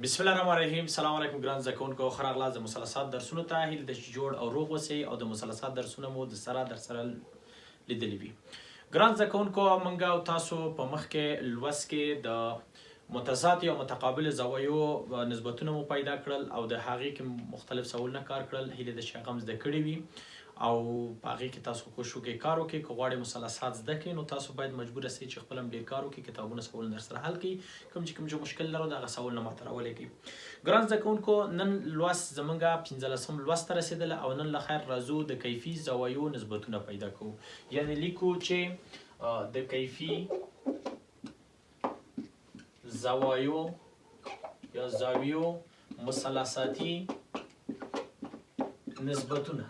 بسم الله الرحمن الرحیم. سلام علیکم ګران زده کوونکو، ښه راغلاست د مثلثات درسونو ته. هیله ده چې جوړ او روغ اوسئ او د مثلثات درسونه مو در سره لیدلي وي. ګران زده کوونکو، موږ او تاسو په مخکې لوست کې د متضاد او متقابل زوایو نسبتونه مو پیدا کړل او د هغې کې مختلف سوالونه کار کړل. هیله ده چې هغه هم زده کړي وي او په هغې کې تاسو کوشش وکړئ کار وکړئ. که غواړئ مثلثات زده کړئ نو تاسو باید مجبوره سئ چې خپل هم ډېر کار وکړئ، کتابونه سوالونه در سره حل کړئ. کوم چې مشکل لرو د هغه سوالونه ماته راولی کړئ. ګران زده کوونکو، نن لوست زموږ 15 لوست ته رسېدله او نن له خیر راځو د کیفي زوایو نسبتونه پیدا کوو. یعنې لیکو چې د کیفي زوایو یا زاویو مثلثاتي نسبتونه.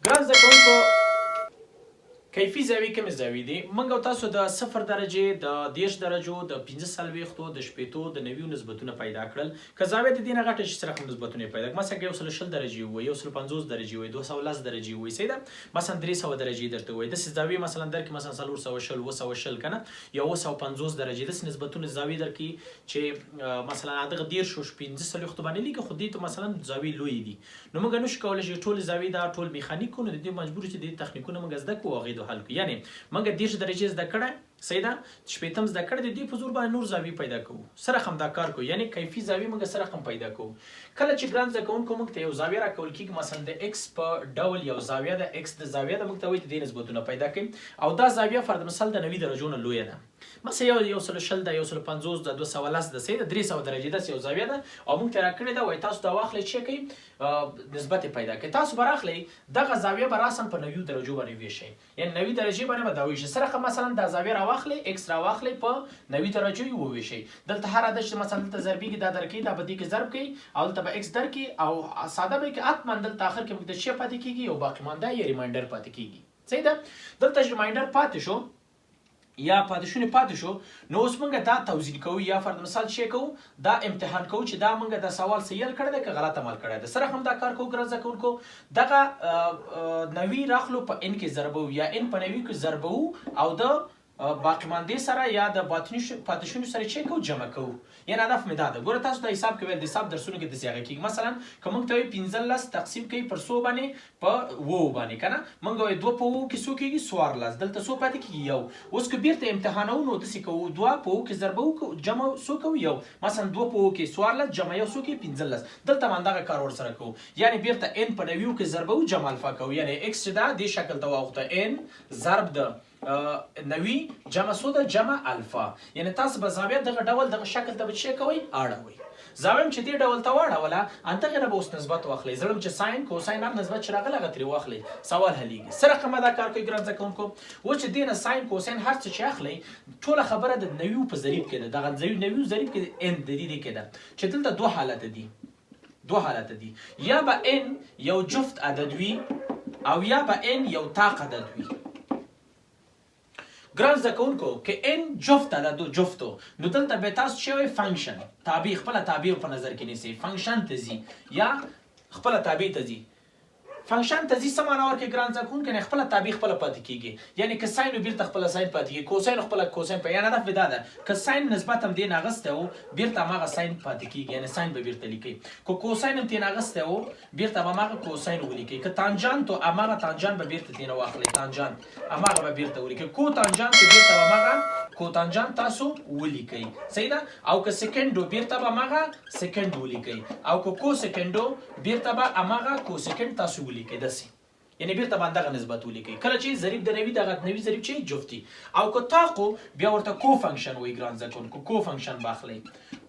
ګران زده کوونکو، کیفي زاویې کومې زاویې دي؟ موږ او تاسو د 0 درجې، د 10 درجو، د 45 د شپېتو، د 90 نسبتونه پیدا کړل. که زاویه د دې نه غټه شي سره هم نسبتونه یې پیدا کړل. مثلا 120 درجې ووایي، 150 درجې ووایي، 210 درجې ووایي، صحیح ده؟ مثلا 300 درجې درته ووایي. داسې زاویې مثلا درکړي، مثلا 420 920 که نه، یا 250 درجې. داسې نسبتونه زاویې درکړي چې مثلا دغه 10 او 15 باندې لیکي، خو دې ته مثلا زاویې لویې دي. نو موږ نشو کولی چې ټولې زاویې دا ټول میخانیک کړو، نو د دې مجبور چې د تخنیکونه موږ زده کړو او هغې حل کړو. یعنی موږ 10 درجې زده کړه، صحیح ده؟ 80 زده کړه، د دې په زور باندې نور زاویې پیدا کوو، سره هم دا کار کوو. یعنی کیفي زاویې موږ سره هم پیدا کوو. کله چې ګران زده کوونکو موږ ته یو زاویه راکول کېږي، مثلا د ایکس په ډول یو زاویه ده، ایکس د زاویه ده، موږ ته وایي د دې نسبتونه پیدا کړئ. او دا زاویه فرض مثال د 90 درجو نه لویه ده. مثلا 120 ده، 150 ده، 210 ده، صحیح ده؟ 300 درجې داسې یو زاویه ده او موږ ته راکړې ده، وایي تاسو دا واخلئ، چې کوئ نسبت یې پیدا کړئ. تاسو به راخلئ دغه زاویه به راسم په 90 درجو باندې ویشئ، یعنې 90 درجې باندې به دا ویشئ. سره مثلا دا زاویه راواخلئ، ایکس راواخلئ، په 90 درجو یې وویشئ. دلته هر عدد چې مثلا دلته ضربېږي، دا درکوي، دا به دې کې ضرب کوي او دلته به ایکس درکړي او ساده به یې کړي. حتما دلته آخر کې موږ د شی پاتې کېږي، یو باقي مانده یا ریمایندر پاتې کېږي، صحیح ده؟ دلته چې ریمایندر پاتې شو یا پاتې شو، نو اوس موږ دا توضیح کوو یا فرض مثال شی کوو، دا امتحان کوو چې دا موږ د سوال سیل کړی دی که غلط عمل کړی دی. سره هم دا کار کوو ګران زده کوونکو، دغه 90 راخلو په ان کې ضربو یا ان په 90 کې ضربو او د باقي ماندې سره یا د پاتې شونو سره چې کوو جمع کوو. یعنې هدف مې دا ده. ګوره تاسو د حساب کوئ، د حساب درسونو کې داسې هغه کېږي. مثلا که موږ ته وایي 15 تقسیم کوي پر 100 باندې په 2 باندې، که نه، موږ وایي 2 په 2 کې څو کېږي؟ 14. دلته څو پاتې کېږي؟ 1. اوس که بیرته امتحانوو نو داسې کوو، 2 په 2 کې ضربو، جمع څو کوو؟ 1. مثلا 2 په 2 کې 14 جمع 1 څو کېږي؟ 15. دلته هم همدغه کار ورسره کوو. یعنې بیرته n په 90 کې ضربو، جمع الفا کوو. یعنې x چې ده دې شکل ته واوښته، n ضرب د 90 جمع څو ده؟ جمع الفا. یعنې تاسو به زاویه دغه ډول دغه شکل ته به څه کوئ؟ اړوئ. زاویه هم چې دې ډول ته واړوله، همدغې نه به اوس نسبت واخلئ. زه وایم چې ساین کوساین هر نسبت چې راغلی هغه ترې واخلئ، سوال حلېږي. سره هم دا کار کوي ګران زده کوونکو. اوس چې دې نه ساین کوساین هر څه چې اخلئ، ټوله خبره د 90 په ضریب کې ده. دغه 90 ضریب کې n د دې کې ده چې دلته 2 حالت دي. یا به n یو جفت عدد وي او یا به n یو طاق عدد وي. ګران زده کوونکو، که n جفت عدد جفتو، نو دلته به تاسو چې وایي فنکشن، تابع، خپله تابع په نظر کې نیسئ. فنکشن ته ځي یا خپله تابع ته ځي. فنکشن ته ځي څه معنا ورکوي ګران زده کوونکي؟ یعنې خپله تابع خپله پاتې کېږي. یعنې که ساین وي بیرته خپله ساین پاتې کېږي، کوساین خپله کوساین پاتې. یعنې هدف مې دا ده که ساین نسبت هم دې نه اخیستی و، بیرته هماغه ساین پاتې کېږي، یعنې ساین به بیرته لیکئ. که کوساین هم ترې نه اخیستی و، بیرته به هماغه کوساین ولیکئ. که تانجانت و هماغه تانجان به بیرته ترې نه واخلئ، تانجان هماغه به بیرته ولیکئ. کو تانجان که بیرته به هماغه کوتانجان تاسو ولیکئ، صحیح ده؟ او که سکنډ بیرته به هماغه سکنډ ولیکئ، او که کو سکنډو بیرته به هماغه کو سکنډ تاسو ولیکئ. داسې یعنې بیرته باندې دغه نسبت ولیکئ. کله چې ضریب د 90 دغه 90 ضریب چې جفتی. او که طاقو بیا ورته کو فنکشن وایي ګران زده کوونکو. کو فنکشن به اخلئ،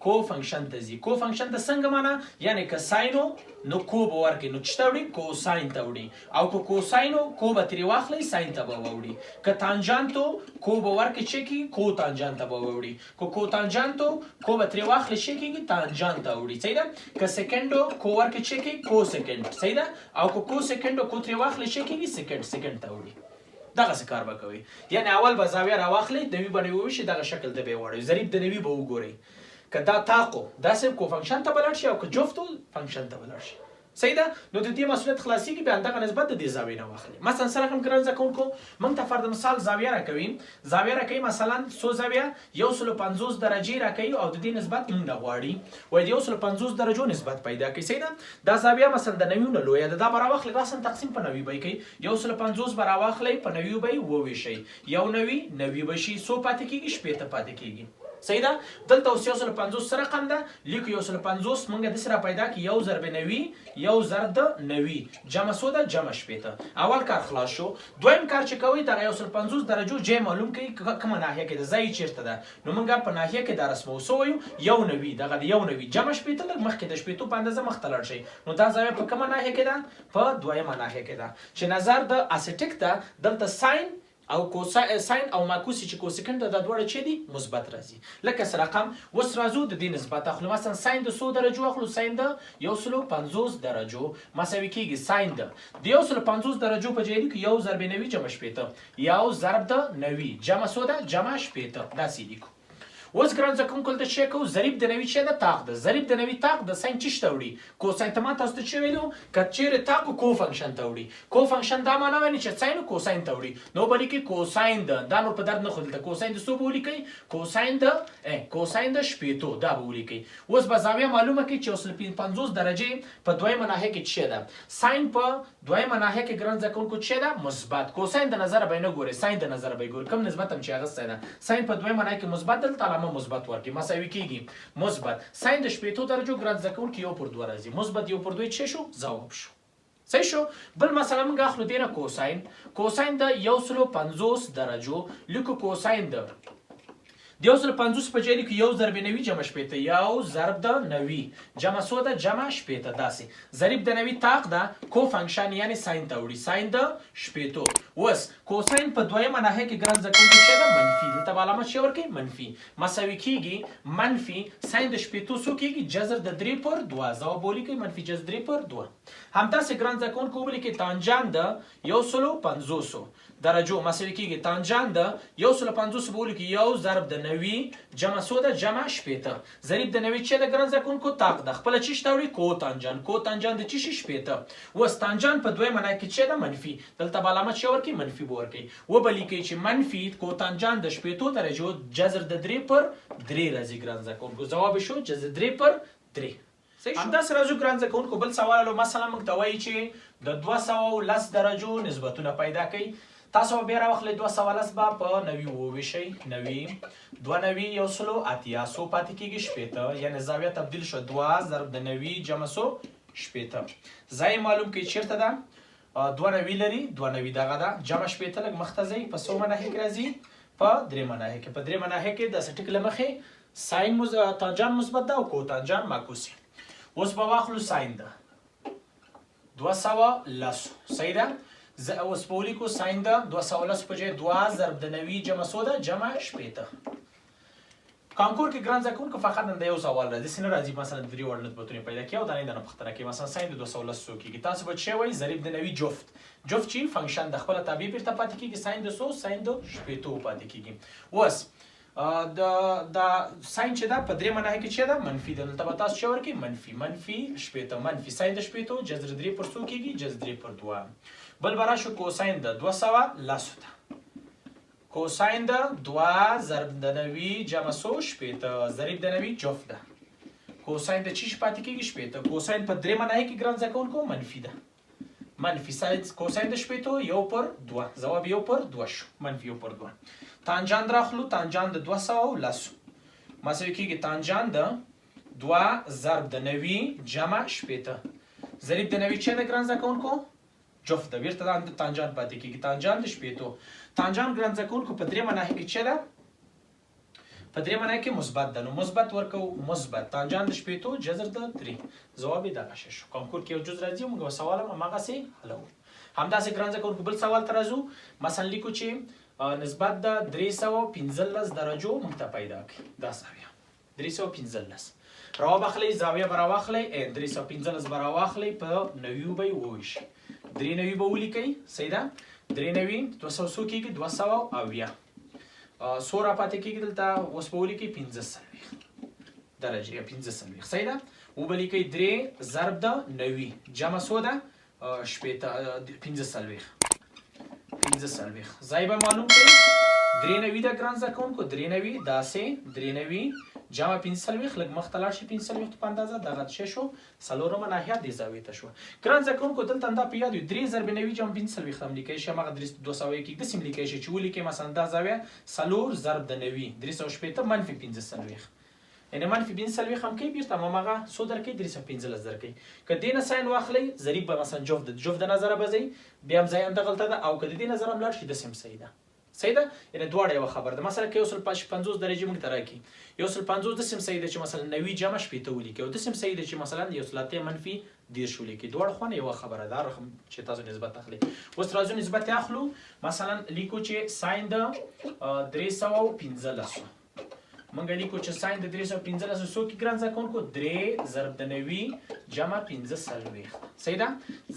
کو فنکشن ته ځي. کو فنکشن ته څنګه معنا؟ یعنې که ساینو نو کو به ورکړي، نو چې ته وړي کوساین ته وړي. او که کوساینو کو به ترې واخلئ، ساین ته به ووړي. که تانجانتو کو به ورکړي چې کېږي، کو تانجان ته به ووړي. که کو تانجانتو کو به ترې واخلئ چې کېږي، تانجان ته وړي، صحیح ده؟ که سکنډو کو ورکړي چې کېږي، کو سکنډ، صحیح ده؟ او که کو سکنډو کو ترې واخلئ چې کېږي، سکنډ ته وړي. دغسې کار به کوئ. یعنې اول به زاویه راواخلئ، 90 باندې وویشئ، دغه شکل ته به یې واړوئ. ضریب د 90 به وګورئ. که دا طاقو داسې کو فنکشن ته به لاړ شي، او که جفتو فنکشن ته به لاړ شي. صحیح ده. نو د دې مسؤلیت خلاصیږي بیا دغه نسبت د دې زاویې نه واخلي. مثلا سره هم ګران زده کوونکو موږ ته فرض مثال زاویه راکوي. زاویه راکوي مثلا څو زاویه 150 درجې راکوي او د دې نسبت موږ نه غواړي. وایي د 150 درجو نسبت پیدا کوي. صحیح ده. دا زاویه مثلا د 90 نه لویه ده. دا به راواخلئ راساً تقسیم په 90 به کوي. 150 به راواخلئ په 90 به یې وویشئ. یو 90 به شي څو پاتې کېږي؟ شپېته پاتې کېږي. صحیح ده. دلته اوس 150 سره رقم ده لیکو 150 موږ داسې را پیدا کړي 1 ضرب 90 1 ضرب د 90 جمع څو ده؟ جمع شپېته. اول کار خلاص شو. دویم کار چې کوئ دغه 150 درجو جې معلوم کړئ کومه ناحیه کې ده ځای چیرته ده. نو موږ په ناحیه کې دا رسمو څه وایو 90 دغه د 90 جمع شپېته لږ مخکې د شپېتو په اندازه مخته لاړ شئ. نو دا زاویه په کومه ناحیه کې ده؟ په دویمه ناحیه کې ده چې نظر د اسیټیک ده. دلته ساین او ساین او ماکوس چې کوسیکنډ د دواړه چې دي مثبت راځي. لکه سره رقم اوس راځو د دې نسبت اخلو. مثلا ساین د 100 درجو اخلو. ساین د 150 درجو مساوي کیږي ساین د 150 درجو په ځای کې 1 ضرب 90 جمع شپېته. 1 ضرب د 90 جمع څو ده؟ جمع شپېته. داسې لیکو. اوس ګران زده کوونکو دلته څه کوو؟ ضریب د 90 څه ده؟ طاق ده. ضریب د 90 طاق د ساین څه ته وړي؟ کوساین ته ما تاسو ته څه ویلو؟ که چیرې طاق کو فنکشن ته وړي. کو فنکشن دا معنا ونی چې ساین کوساین ته وړي. نو به لیکي کوساین ده. دا نور په درد نه خو دلته کوساین د څو به ولیکئ؟ کوساین د شپېتو دا به ولیکئ. اوس به زاویه معلومه کړئ چې 150 درجې په دویمه ناحیه کې څه ده؟ ساین په دویمه ناحیه کې ګران زده کوونکو څه ده؟ مثبت. کوساین د نظره به نه ګورئ ساین د نظره به ګورئ. کوم نسبت هم چې هغه ده. ساین په دویمه ناحیه کې مثبت دلته علامه مثبت ورکړئ مساوي کیږي مثبت. ساین د شپېتو درجو ګران زده کوونکي 1 پر 2 راځي. مثبت 1 پر 2 څه شو؟ ځواب شو. صحیح شو. بل مثلا موږ اخلو دینه کوساین. کوساین د 150 درجو لیکو کوساین د 150 په ځای کې 1 ضرب 90 جمع شپېته. 1 ضرب د 90 جمع څو ده؟ جمع شپېته. داسې ضریب د 90 طاق ده کو فنکشن یعنی ساین ته وړي. ساین د شپېتو. اوس کوساین په دویمه ناحیه کې ګران زده کوونکي څه ده؟ منفي. دلته به علامه څه ورکړئ؟ منفي. مساوي کیږي منفي ساین د شپېتو څو کیږي؟ جذر د 3 پر 2. ځواب ولیکئ منفي جذر 3 پر 2. همداسې ګران زده کوونکو ولیکئ تانجان د 150 درجو مساوي کیږي تانجان د 150 به ولیکئ 1 ضرب د 90 جمع څو ده؟ جمع شپېته. ضریب د 90 څه ده ګران زده کوونکو؟ طاق ده. خپله څه ته وړي؟ کو تانجان. کو تانجان د څه شي؟ شپېته. اوس تانجان په دویمه ناحیه کې څه ده؟ منفي. دلته به علامه څه ورکړئ؟ منفي به ورکړئ. وبه لیکئ چې منفي کو تانجان د شپېتو درجو جذر د 3 پر 3 راځي ګران زده کوونکو. ځواب شو جذر 3 پر 3. همداسې راځو ګران زده کوونکو بل سوال مثلا موږ ته وایي چې د 210 درجو نسبتونه پیدا کړئ. تاسو به بیا راواخلئ 210 به په 90 وویشئ. 90 290 180 څو پاتې کېږي؟ شپېته. یعنې زاویه تبدیل شو 2 ضرب د 90 جمع څو؟ شپېته. ځای معلوم کړئ چیرته ده؟ 290 لري 290 دغه ده جمع شپېته لږ مخته ځئ. په څومره ناحیه کې راځي؟ په درېیمه ناحیه کې. په درېیمه ناحیه کې د اسیټیک له مخې ساین تانجان مثبت ده او کوتانجان معکوس. اوس به واخلو ساین ده 210. صحیح ده. اوس به ولیکو ساین ده 210 په ځای 2 ضرب د 90 جمع څو ده؟ جمع شپېته. کانکور کې ګران زده کوونکو فقط نن د یو سوال راځي. داسې نه راځي مثلا 3 وړ نسبتونه پیدا کړي او دا نه پوښتنه کوي مثلا ساین د 210 څو کېږي. تاسو به څه وایئ؟ ضریب د 90 جفت. جفت چې فنکشن د خپله تابع بیرته پاتې کېږي. ساین د 100 ساین د شپېتو پاتې کېږي. اوس د ساین چې ده په درېیمه ناحیه کې څه ده؟ منفي ده. دلته به تاسو څه ورکړئ؟ منفي شپېته. منفي ساین د شپېتو جذر 3 پر څو کېږي؟ جذر 3 پر 2. بل به راشو کوساین د 210 ته. کوساین د 2 ضرب د 90 جمع څو؟ شپېته. ضریب د 90 جفت ده. کوساین د څه پاتې کېږي؟ شپېته. کوساین په درېیمه ناحیه کې ګران زده کوونکو منفي ده. منفي کوساین د شپېتو 1 پر 2. ځواب 1 پر 2 شو. منفي 1 پر 2. تانجان راخلو. تانجان د 210 مساوي کېږي تانجان د 2 ضرب د 90 جمع شپېته. ضریب د 90 څه ده ګران زده کوونکو؟ جفت ده. بیرته د تانجان پاتې کېږي. تانجان د شپېتو. تانجان ګران زده کوونکو په درېیمه ناحیه کې څه ده؟ په درېیمه ناحیه کې مثبت ده. نو مثبت ورکوو مثبت. تانجان د شپېتو جذر د 3. ځواب یې دغه شی شو. کانکور کې یو جز راځي موږ به سوال هم هماغسې حلوو. همداسې ګران زده کوونکو بل سوال ته راځو. مثلا لیکو چې نسبت د 315 درجو موږ ته پیدا کړي. دا زاویه 315 راواخلئ. زاویه به راواخلئ 315 به راواخلئ په 90 به یې وویشئ. 390 به ولیکئ. صحیح ده. 390 200 څو کېږي؟ 270. څو را پاتې کېږي دلته؟ اوس به ولیکئ 15. درجه یا 15 صحیح ده. وبلیکئ 3 ضرب د 90 جمع څو ده 15 ځای به معلوم کړئ 93 د ګران زده کوونکو 93 داسې 93 جمع 15 لږ مخته لاړ شي 15 په اندازه دغه څه شو څلورمه ناحیه دې زاویې ته شوه. ګران زده کوونکو دلته همدا په یاد وي 3 ضرب 90 جمع 15 هم لیکلی شي هماغه 200 کې داسې هم لیکلی شي چې ولیکئ مثلا دا زاویه 4 ضرب د 90 380 منفي 15 یعنی منفي 15 هم کوي بیرته هماغه څو درکوي 315 درکوي. که دې نه ساین واخلئ ضریب به مثلا جفت د نظره به ځئ بیا هم ځای همدغلته ده او که د دې نظره هم لاړ شي داسې هم صحیح ده. صحیح ده یعنی دواړه یوه خبره ده. مثلا که 150 درجې موږ ته راکړي 150 داسې هم صحیح ده چې مثلا 90 جمع 80 ولیکئ او داسې هم صحیح ده چې مثلا 1 منفي 10 ولیکئ. دواړه خونه یوه خبره ده رقم چې تاسو نسبت اخلئ. اوس راځو نسبت اخلو. مثلا لیکو چې ساین د 315 مونږ لیکو چې ساین د 315 څو کې ګران زده کوونکو 3 ضرب د 90 جمع 15 صحیح ده.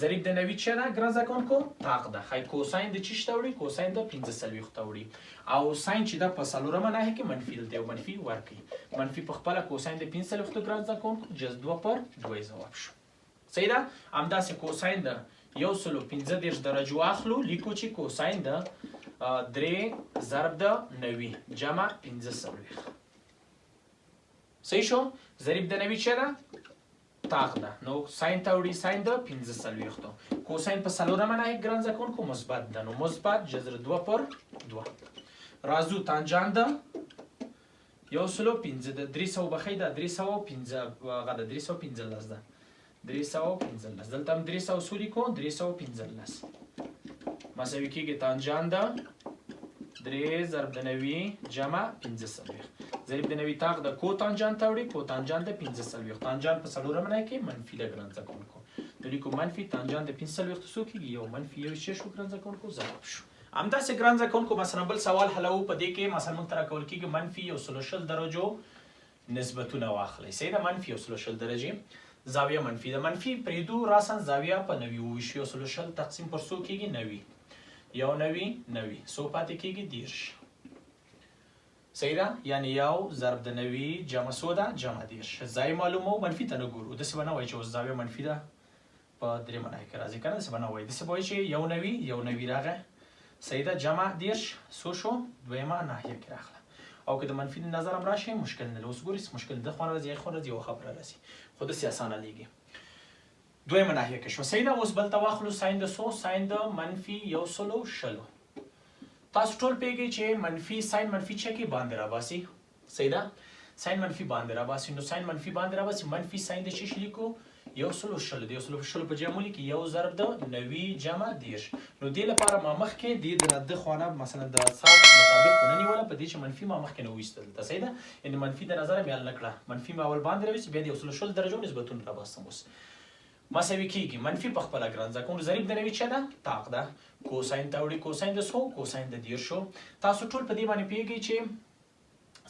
ضریب د 90 څه ده ګران زده کوونکو طاق ده. ښایي کوساین د چی ته وړي کوساین د 15 ته وړي او ساین چې ده په څلورمه ناحیه کې منفي دلته یو منفي ورکړي منفي په خپله کوساین د 15 ګران زده کوونکو جز 2/2 ځواب شو. صحیح ده. همداسې کوساین د 115 درجو اخلو لیکو چې کوساین د 3 ضرب د 90 جمع 15 صحیح شو. ضریب د 90 څه ده طاق ده نو ساین ته وړي ساین د 15 کوساین په څلورمه ناحیه ګران زده کوونکو مثبت ده نو مثبت جذر 2/2. راځو تانجان ده 115 د 300 بخۍ ده 315 هغه ده 315 ده 315 دلته هم 300 څو لیکو 315 مساوي کېږي تانجان ده 3 ضرب د 90 جمع 15 ضریب د 90 طاق د کو تانجان ته وړي کو تانجان د 15 تانجان په څلورمه ناحیه کې منفي ده ګران زده کوونکو نو لیکو منفي تانجان د 15 څو کېږي یو منفي یو څه شو ګران زده کوونکو ضرب شو. همداسې ګران زده کوونکو مثلا بل سوال حلوو په دې کې مثلا موږ ته راکول کېږي منفي 130 درجو نسبتونه واخلئ صحیح ده. منفي 130 درجې زاویه منفي ده منفي پرېږدو راسن زاویه په 90 وویشو 130 تقسیم پر څو کېږي 90 یو 90 څو پاتې کېږي 10 صحیح ده. یعنی یو ضرب د 90 جمع څو ده جمع 10 ځای معلومو منفي ته نه ګورو داسې به نه وایي چې اوس زاویه منفي ده په درېیمه ناحیه کې راځي که نه داسې به نه وایي داسې به وایي چې یو 90 راغی صحیح ده جمع 10 څو شو دویمه ناحیه کې راغله او که د منفي نظر هم راشي مشکل نه اوس ګورئ مشکل د خوا راځي خوا راځي یوه خبره راسي خو داسې اسانه لیږي دویمه ناحیه کې شو صحیح ده. اوس بل ته واخلو ساین د څو ساین د منفي 120 تاسو ټول پوهېږئ چې منفي ساین منفي څه کې باندې راباسي صحیح ده. ساین منفي باندې راباسي نو ساین منفي باندې راباسي منفي ساین د څه شي لیکو 120 د 120 په جمع لیکي یو ضرب د 90 جمع 10 نو دې لپاره ما مخکې د رد خوانه مثلا د ساعت مطابق ونه نیوله په دې چې منفي ما مخکې نه وایستل ته صحیح ده. یعنې منفي د نظره مې حل نه کړه منفي ما اول باندې راویستې بیا د 120 درجو نسبتونه راباستم اوس مساوي کېږي منفي په خپله ګران زده کوونکو ضریب د 90 څه ده طاق ده کوساین ته وړي کوساین د څو کوساین د 10 تاسو ټول په دې باندې پوهېږئ چې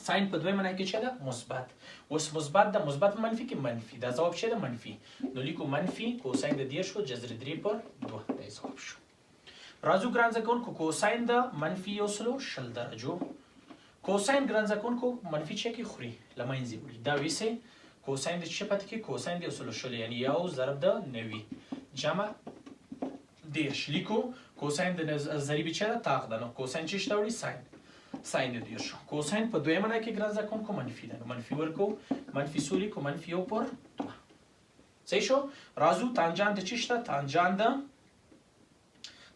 ساین په دویمه ناحیه کې څه ده مثبت اوس مثبت ده مثبت منفي کې منفي دا ځواب څه ده منفي نو لیکو منفي کوساین د 10 جذر 3/2 دا ځواب شو. راځو ګران زده کوونکو کوساین د منفي 120 درجو کوساین ګران زده کوونکو منفي څه کې خوري له منځه وړي دا ویسې کوساین د څه پاتې کې کوساین د 120 یعنی یو ضرب د 90 جمع 10 لیکو کوساین د ضریب څه ده طاق ده نو کوساین څه ته وړي ساین د 10 کوساین په دویمه ناحیه کې ګران زده کوونکو منفي ده نو منفي ورکو منفي څو لیکو منفي 1/2 صحیح شو. راځو تانجان د څه شته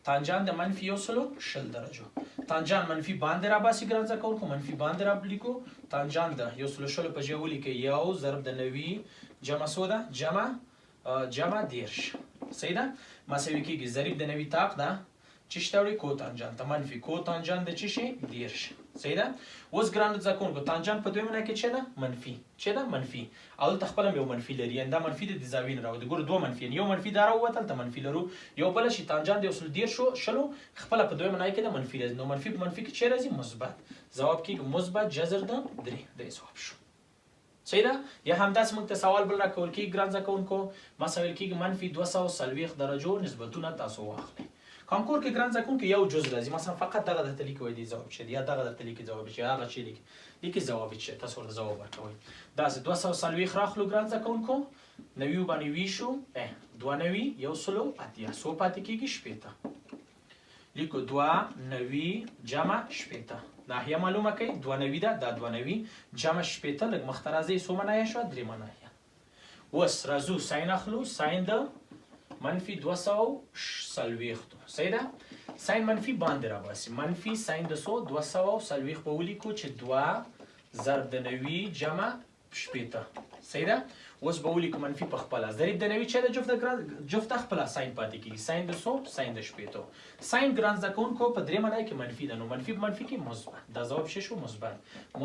تانجان د منفي 120 درجو تانجان منفي باندې راباسي ګران زده کوونکو منفي باندې را لیکو تانجان د 120 په جهه ولیکئ یو ضرب د 90 جمع څو ده جمع 10 صحیح ده مساوي کېږي ضریب د 90 طاق ده څه شته وړي کو تانجان ته منفي کو تانجان د څه شي 10 صحیح ده. اوس ګران زده کوونکو تانجان په دویمه ناحیه کې څه ده منفي څه ده منفي او دلته خپله یو منفي لري یعنې دا منفي د دې زاویې نه راوځي ګوره دوه منفي یو منفي دا راووتل ته منفي لرو یو بله چې تانجان د 110 خپله په دویمه ناحیه کې د منفي راځي نو منفي په منفي کې څه راځي مثبت ځواب کېږي مثبت جذر د 3 دا ځواب شو صحیح ده. یا همداسې موږ ته سوال بل راکول کېږي ګران زده کوونکو ما سوال کېږي منفي 240 درجو نسبتونه تاسو واخلئ کانکور کې ګران زده کوونکي یو جز راځي مثلا فقط دغه درته لیکي وایي دې ځواب شه یا دغه درته لیکي ځواب شه هغه چې لیکي ځواب شه تاسو ورته ځواب ورکوئ داسې 240 راخلو ګران زده کوونکو 90 باندې 20 شو 92 یو سلو اتیا څو پاتې کېږي شپېته لیکو 92 جمع شپېته ناحیه معلومه کړئ 92 ده دا 92 جمع شپېته لږ مخته راځئ څومره ناحیه شوه درېیمه ناحیه اوس راځو ساین اخلو ساین د منفي 240 صحیح ده ساین منفي باندې راباسي منفي ساین د 240 به ولیکو چې 2 ضرب د 90 جمع شپېته صحیح ده اوس به ولیکو منفي په خپله ضریب د 90 چې د جفت خپله ساین پاتې کېږي ساین د 100 ساین د شپېتو ساین ګران زده کوونکو په درېیمه ناحیه کې منفي ده نو منفي په منفي کې مثبت دا ځواب څه شو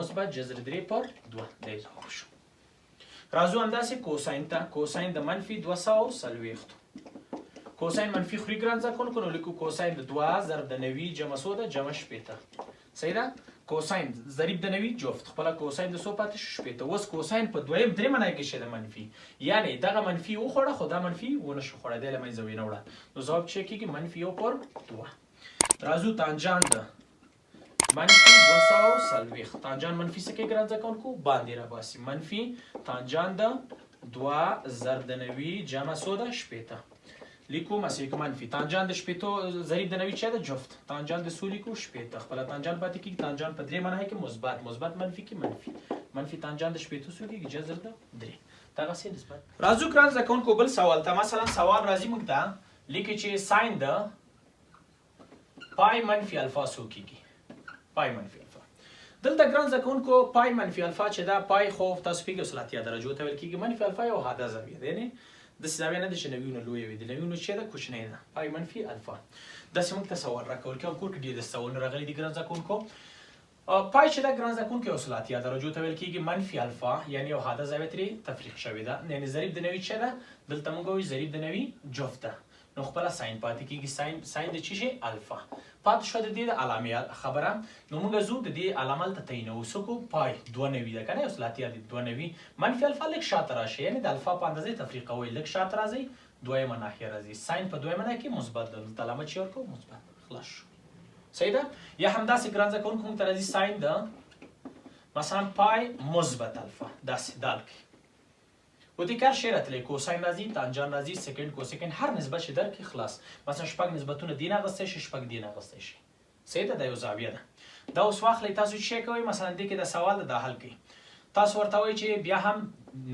مثبت جذر 3 پر 2 دی ځواب شو راځو همداسې کوساین ته کوساین د منفي 240 کوساین منفي خوري ګران زده کوونکو نو لیکو کوساین د 2 ضرب د 90 جمع 100 ده جمع شپېته صحیح ده کوساین ضریب د 90 جفت خپله کوساین د 100 پاتې شو شپېته اوس کوساین په درېیمه ناحیه کې شه د منفي یعنې دغه منفي وخوړه خو دا منفي ونه شو خوړه دی له منځه ویې نه وړه نو ځواب چې کېږي منفي 1 پر 2 راځو تانجان ده منفي 240 تانجان منفي څه کوي ګران زده کوونکو باندې راباسي منفي تانجان ده 2 ضرب د 90 جمع 100 ده شپېته لیکو مسیک منفي تانجان د شپېتو ضریب د 90 چې ده جفت تانجان د 100 لیکو شپېته خپله تانجان پاتې کېږي تانجان په درېیمه ناحیه کې مثبت منفي کې منفي تانجان د شپېتو څو کېږي جذر د 3 دغسې نسبت راځو ګران زده کوونکو بل سوال ته مثلا سوال راځي موږ ته لیکي چې ساین د پای منفي الفا څو کېږي پای منفي الفا دلته ګران زده کوونکو پای منفي الفا چې دا پای خو تاسو پوهېږئ اصلاحاتي درجو ته ویل کېږي منفي الفا یو حاده زاویه ده یعنې داسې زاویه نه ده چې نویونه لویه وي د نویونو چې ده کوچنۍ ده پای منفي الفا داسې موږ ته سوال راکول کېږي کور کې ډېر د سوالونه راغلي دي ګران زده کوونکو پای چې ده ګران زده کوونکو اصلاحاتي درجو ته ویل کېږي منفي الفا یعنې یو حاده زاویه ترې تفریق شوې ده یعنې ضریب د 90 چې ده دلته موږ وایو ضریب د 90 جفت ده نو خپله ساین پاتې کېږي ساین د څه شي الفا پاتې شوه د دې د علامې خبره نو موږ ځو د دې علامه هلته تعینوو څه کوو پای 92 ده که نه اصلاحاتي عدد 92 منفي الفا لږ شاته راشي یعنې د الفا په اندازې تفریقوئ لږ شاته راځئ دویمه ناحیه راځي ساین په دویمه ناحیه کې مثبت ده دلته علامه چې ورکوو مثبت خلاص شو صحیح ده یا همداسې ګران زده کوونکو موږ ته راځي ساین د مثلا پای مثبت الفا داسې دال کې و دې کار شی راتلی کوساین راځي تانجان راځي سیکنډ کوسیکنډ هر نسبت چې درکړي خلاص مثلا شپږ نسبتونه دین اخیستی شي شپږ دین اخیستی شي صحیح ده دا یو زاویه ده دا اوس واخلئ تاسو چې شی کوئ مثلا دې کې د سوال دا حل کوي تاسو ورته وایئ چې بیا هم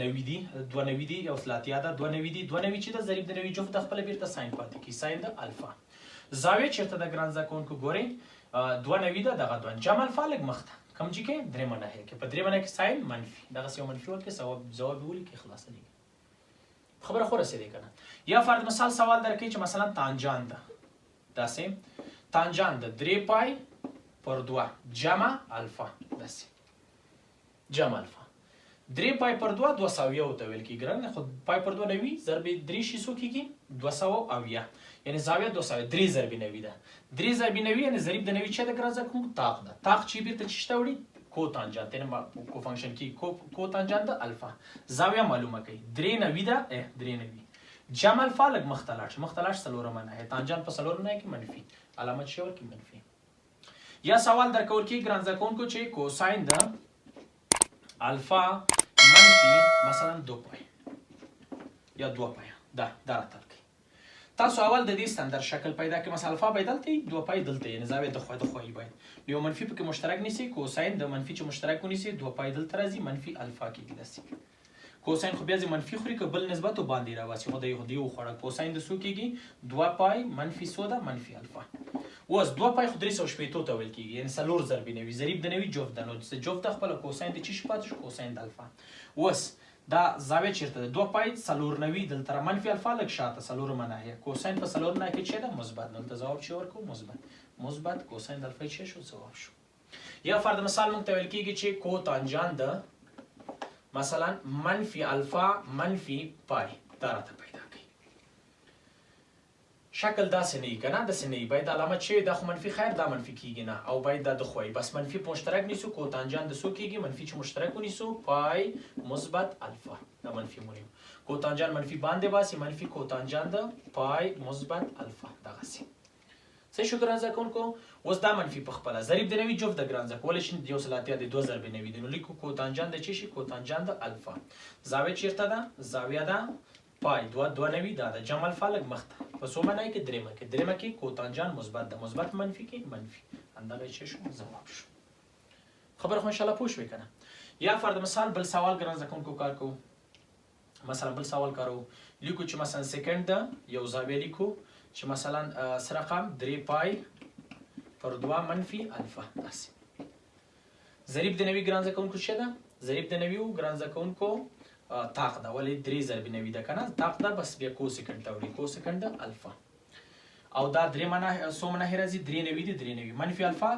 90 دي 92 دي یو اصلاحاتي ده 92 دي 92 چې ده ضریب د 90 جفت د خپله بېرته ساین پاتې کړي ساین د الفا زاویه چېرته د ګران زده کوونکو ګورئ 92 ده دغه 2 جمع الفا لږ مخته کوم چې کې درېیمه ناحیه کې په درېیمه ناحیه کې ساین منفي دغسې یو منفي ورکړئ ځواب یې ولیکئ خلاصه دی خبره خو رسېدی که نه یا فرض مثال سوال درکوي چې مثلا تانجان ده داسې تانجان ده 3 پای پر 2 جمع الفا داسې جمع الفا 3 پای پر 2 200 ته ویل کېږي ګرانه خو پای پر 2 90 ضرب 3 شي څو کېږي 200 یعنې زاویه 200 3 ضرب 90 ده 3 ضرب 90 یعنې ضریب د 90 چې ده ګران زده کوونکو طاق ده طاق چې بېرته چې شته وړي کو تانجان تینا کو فنکشن کی کو تانجان ده الفا زاویه معلومه کوي 390 ده 390 جمع الفا لږ مخته لاړ شي څلورمه ناحیه تانجان په څلورمه ناحیه کې منفي علامت شی ورکړي منفي یا سوال درکول کېږي ګران زده کوونکو چې کوساین ده الفا منفي مثلا 2 پای یا 2 پای دا راته کوي تاسو اول د دې ستندر شکل پیدا کړئ مثلا الفا باید دلته 2 پای دلته یعنې زاویه د خوا باید یو منفي پکې مشترک نیسي کوساین د منفي چې مشترک ونیسي 2 پای دلته راځي منفي الفا کېږي داسې کوساین خو بیا منفي خوري که بل نسبت باندې راواسي خو د یو وخوړه کوساین د څو کېږي 2 پای منفي 100 ده منفي الفا اوس 2 پای خو 380 ته ویل کېږي یعنې 4 ضرب 90 ضریب د 90 جفت ده نو جفت د خپله کوساین د څه شي پاتې شو کوساین د الفا اوس دا زاویه چیرته ده 2 پای 490 دلته منفي الفا لږ شاته څلورمه ناحیه کوساین په څلورمه ناحیه کې چې ده مثبت دلته ځواب چې ورکړو مثبت کوساین د الفا چې شو ځواب شو یا فرض مثال موږ ته ویل کېږي چې کو تانجان ده مثلا منفي الفا منفي پای دا راته پیدا کوي شکل داسې نه وي که نه داسې نه وي باید علامت چې دا خو منفي خیر دا منفي کېږي نه او باید دا د خو وي بس منفي په مشترک نیسو کو تانجان د څو کېږي منفي چې مشترک ونیسو پای مثبت الفا دا منفي مونیو کو تانجان منفي باندې باسي منفي کو تانجان د پای مثبت الفا دغسې صحیح شو ګران زده کوونکو. اوس دا منفي په خپله ضریب د نوي جفت د ګران زده کولی شي 1 د 2 ضرب نوي دی، نو لیکو کوتانجان د چی شي کوتانجان د الفا. زاویه چیرته ده؟ زاویه ده پای 2 نوي دا د جمع الفا لږ مخته په څو معنی کې دریمه کې، دریمه کې کوتانجان مثبت ده، مثبت منفي کې منفي، همدغه چی شو ځواب شو. خبره خو ان شاء الله پوه شوې کنه. یا فرض مثال بل سوال ګران زده کوونکو کار کوو. مثلا بل سوال کارو لیکو چې مثلا سکند ده یو زاویه لیکو چې مثلا څه رقم 3 پای پر 2 منفي الفا. داسې ضریب د نوي ګران زده کوونکو څه ده؟ ضریب د نوي ګران زده کوونکو طاق ده، ولې 3 ضرب نوي ده کنه طاق ده، بس بیا کو سکند ته وړي کو سکند الفا. او دا 3 معنا څو معنا راځي 3 نوي دي 3 نوي منفي الفا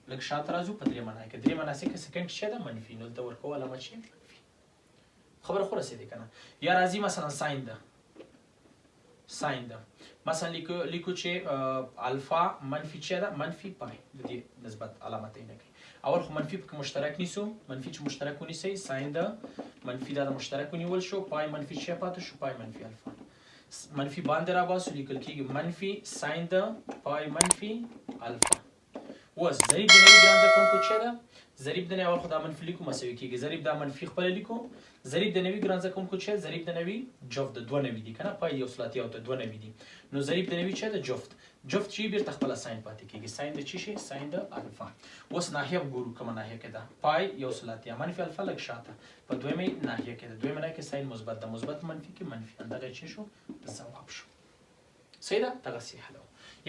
لکه شاته راځو په 3 معنا کې 3 معنا سکند څه ده منفي، نو ته ورکو علامه شي منفي. خبره خو رسیدي کنه. یا راځي مثلا ساين ده، ساين ده مثلا لیکو چې الفا منفي څه ده منفي پای د دې نسبت علامت یې نه کوي. اول خو منفي پکې مشترک نیسو، منفي چې مشترک ونیسئ ساين ده منفي دا د مشترک ونیول شو، پای منفي څه پاتې شو پای منفي الفا. منفي باندې راباسو لیکل کېږي منفي ساين ده پای منفي الفا. اوس ضریب د نوي ګران زده کوونکو څه ده؟ ضریب د نوي اول خو دا منفي لیکو مساوي کېږي، ضریب دا منفي خپله لیکو. ضریب د نوي ګران زده کوونکو څه؟ ضریب د نوي جفت د 2 نوي دي کنه پای 1 د 2 نوي دي، نو ضریب د نوي څه د جفت چې بیرته خپله ساين پاتې کېږي، ساين د چی شي ساين د الفا. اوس ناحیه ګورو کومه ناحیه کې ده پای 1 منفي الفا لږ شاته په دویمه ناحیه کې ده، دویمه ناحیه کې ساين مثبت ده، مثبت منفي کې منفي، همدغه چی شو ځواب شو. صحیح ده دغسې حل.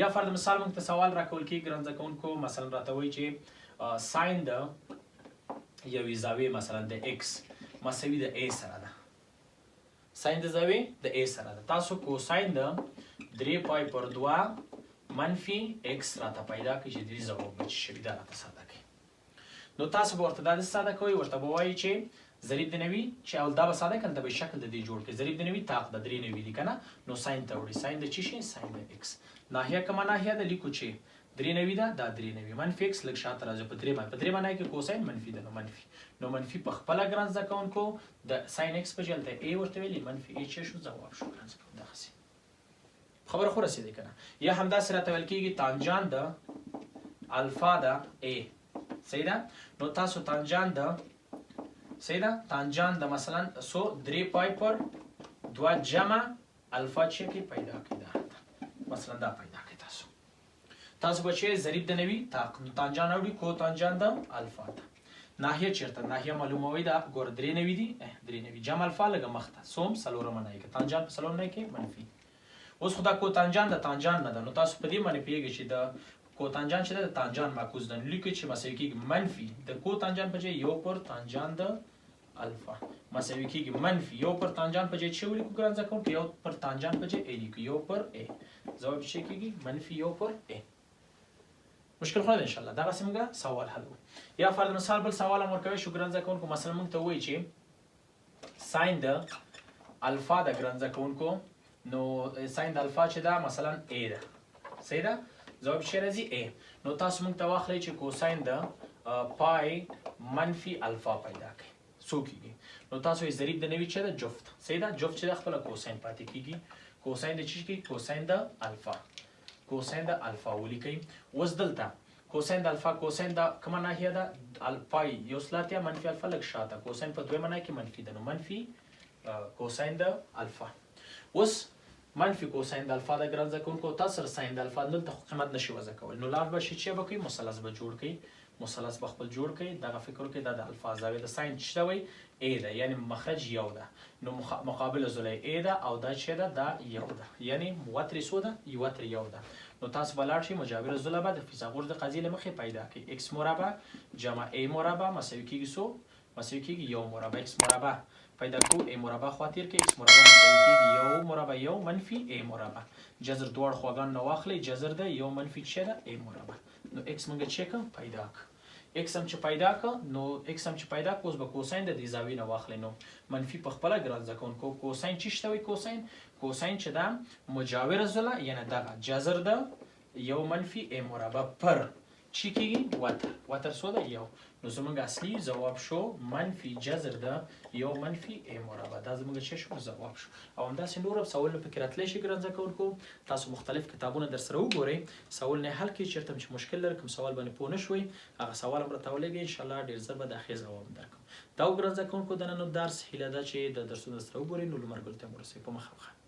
یا فرض مثال موږ ته سوال راکول کېږي ګران زده کوونکو، مثلا راته وایي چې ساين د یوې زاویې مثلا د ایکس مساوي د ا سره ده، ساين د زاویې د ا سره ده. تاسو کوساین د 3 پای پر 2 منفي ایکس راته پیدا کړئ چې دې ځواب به څه شي دا راته ساده کړئ. نو تاسو به ورته دا ساده کوئ، ورته به وایي چې ضریب د نوي چې اول دا به ساده کړئ، دا به شکل د دې جوړ کړئ. ضریب د نوي طاق د 3 نوي دي کنه، نو ساين ته وړئ، ساين د چی شي ساين د ایکس. ناحیه کومه ناحیه ده لیکو چې 3 نوي ده دا 3 نوي منفي ایکس لږ شاته راځي په 3 په 3 معنی کې کوساین منفي ده، نو منفي په خپله ګران زده کوونکو د ساين ایکس په جلته ا ورته ویلي منفي ا چې شو ځواب شو ګران زده کوونکو. دغسې خبره خو رسېدی که نه. یا همداسې راته ویل کېږي تانجان د الفا ده ا، صحیح ده. نو تاسو تانجان د صحیح ده تانجان د مثلا 3 پای پر 2 جمع الفا چې کې پیدا کړئ، مثلا دا پیدا کړئ. تاسو به چې ضریب د نوي تانجان راوړي کو تانجان د الفا ته. ناحیه چیرته ناحیه معلوموي دا ګوره 3 نوي دي 3 نوي جمع الفا لږه مخته سوم څلورمه ناحیه کې تانجان په څلورمه ناحیه کې منفي. اوس خو دا کو تانجان د تانجان نه ده، نو تاسو په دې باندې پوهېږئ چې د کو تانجان چې د تانجان معکوس ده، نو لیکئ چې مساوي کېږي منفي د کو تانجان په ځای 1 پر تانجان د الفا مساوي کېږي منفي 1 پر تانجان په ځای چې ولیکو ګران زده کوونکو 1 پر تانجان په ځای ا لیکو 1 پر ا، ځواب چې کېږي منفي 1 پر ا. مشکل خو نه ده ان شاء الله. دغسې موږ سوال حل کړو. یا فرض مثال بل سوال هم ورکوی شو ګران زده کوونکو، مثلا موږ ته وایي چې ساين د الفا د ګران زده کوونکو، نو ساين د الفا چې ده مثلا ا ده، صحیح ده ځواب چې راځي ا. نو تاسو موږ ته واخلئ چې کوساین د پای منفي الفا پیدا کړئ څو کېږي. نو تاسو یې ضریب د نوي چې ده جفت، صحیح ده جفت چې ده خپله کوساین پاتې کېږي، کوساین د چی کېږي کوساین د الفا، کوساین د الفا ولیکئ. اوس دلته کوساین د الفا کوساین د کومه ناحیه ده پای 1 منفي الفا لږ شاته، کوساین په دویمه ناحیه کې منفي ده، نو منفي کوساین د الفا. اوس منفي کوساین د الفا د ګران زده کوونکو تاسو سره ساین د الفا دلته خو قیمت نشي وضع کولی، نو لار به شي چې به کوئ مثلث به جوړ کړئ، مثلث به خپل جوړ کړئ. دغه فکر وکړئ دا د الفا زاویه د ساین چې ده وایي ا ده، یعنی مخرج یو ده، نو مقابل ضلع ا ده او دا چې ده دا یو ده، یعنی موتر څو ده یوتر یو ده. نو تاسو به لاړ شئ مجاور ضلع به د فیثاغورس د قاعدې له مخې پیدا کړئ. اکس مربع جمع ا مربع مساوي کېږي څو مساوي کېږي یو مربع. اکس مربع پیدا کړو ا مربع خوا تېر کړئ، اکس مربع مساوي کېږي یو مربع یو منفي ا مربع. جذر دواړه خواګان نه واخلئ، جذر ده یو منفي چې ده ا مربع. نو اکس موږ چې کړم پیدا کړ، اکس هم چې پیدا کړ، نو اکس هم چې پیدا کړ اوس به کوساین د دې زاویې نه واخلئ. نو منفي په خپله ګران زده کوونکو کوساین چې شته وایي کوساین کوساین چې ده مجاوره ضلع یعنی دغه جذر ده یو منفي ا مربع پر چی کېږي وتر، وتر څو ده یو، نو زموږ اصلي ځواب شو منفي جذر د یو منفي ا مربع. دا زموږ څه شو ځواب شو. او همداسې نور هم سوالونه پکې راتلی شي ګران زده کوونکو. تاسو مختلف کتابونه در سره وګورئ، سوالونه حل کړئ. چېرته چې مشکل لرئ کوم سوال باندې پوه نه شوئ هغه سوال هم راته ولېږئ، انشاءالله ډېر ژر به د هغې ځواب درکړم. دا و ګران زده کوونکو د نن درس هیله ده چې د درسونه در سره وګورئ نو لمر ګل ته مو ورسوئ په مخه.